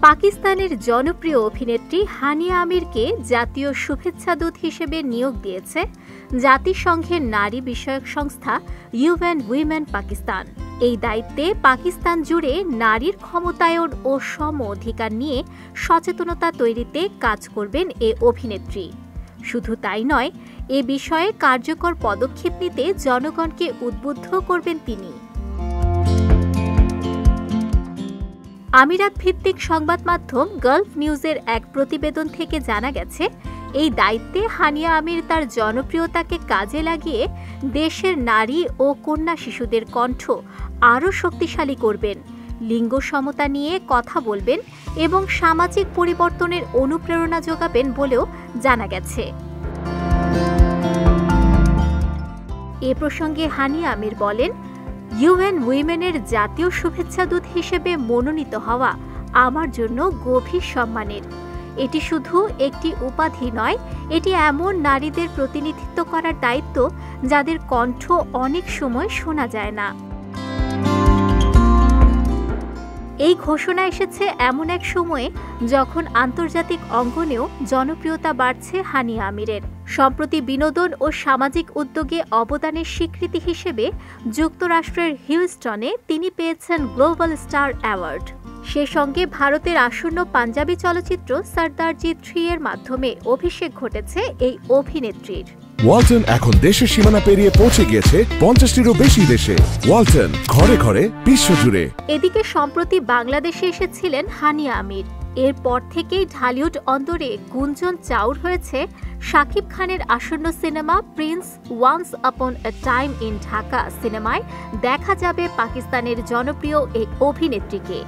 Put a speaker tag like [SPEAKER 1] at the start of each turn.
[SPEAKER 1] পাকিস্তানের জনপ্রিয় অভিনেত্রী হানিয়া আমিরকে জাতীয় শুভেচ্ছাদূত হিসেবে নিয়োগ দিয়েছে জাতিসংঘের নারী বিষয়ক সংস্থা ইউএন উইমেন পাকিস্তান। এই দায়িত্বে পাকিস্তান জুড়ে নারীর ক্ষমতায়ন ও সম অধিকার নিয়ে সচেতনতা তৈরিতে কাজ করবেন এ অভিনেত্রী। শুধু তাই নয়, এ বিষয়ে কার্যকর পদক্ষেপ নিতে জনগণকে উদ্বুদ্ধ করবেন তিনি। আমিরাত ভিত্তিক সংবাদ মাধ্যম গালফ নিউজের এক প্রতিবেদন থেকে জানা গেছে, এই দায়িত্বে হানিয়া আমির তার জনপ্রিয়তাকে কাজে লাগিয়ে দেশের নারী ও কন্যা শিশুদের কণ্ঠ আরও শক্তিশালী করবেন, লিঙ্গ সমতা নিয়ে কথা বলবেন এবং সামাজিক পরিবর্তনের অনুপ্রেরণা যোগাবেন বলেও জানা গেছে। এ প্রসঙ্গে হানিয়া আমির বলেন, ইউএন উইমেনের জাতীয় শুভেচ্ছাদূত হিসেবে মনোনীত হওয়া আমার জন্য গভীর সম্মানের। এটি শুধু একটি উপাধি নয়, এটি এমন নারীদের প্রতিনিধিত্ব করার দায়িত্ব যাদের কণ্ঠ অনেক সময় শোনা যায় না। এই ঘোষণা এসেছে এমন এক সময়ে যখন আন্তর্জাতিক অঙ্গনেও জনপ্রিয়তা বাড়ছে হানিয়া আমিরের। সম্প্রতি বিনোদন ও সামাজিক উদ্যোগে অবদানের স্বীকৃতি হিসেবে যুক্তরাষ্ট্রের হিউস্টনে তিনি পেয়েছেন গ্লোবাল স্টার অ্যাওয়ার্ড। সে সঙ্গে ভারতের আসন্ন পাঞ্জাবি চলচ্চিত্র সরদারজি 3 এর মাধ্যমে অভিষেক ঘটেছে এই অভিনেত্রীর।
[SPEAKER 2] ওয়ালটন এখন দেশের সীমানা পেরিয়ে পৌঁছে গিয়েছে 50টিরও বেশি দেশে। ওয়ালটন, ঘরে ঘরে বিশ্বজুড়ে।
[SPEAKER 1] এদিকে সম্প্রতি বাংলাদেশে এসেছিলেন হানিয়া আমির। এরপর থেকেই ঢালিউড অন্দরে গুঞ্জন চাউর হয়েছে শাকিব খানের আসন্ন cinema Prince once upon A time in Dhaka সিনেমায় দেখা যাবে পাকিস্তানের জনপ্রিয় এই অভিনেত্রীকে।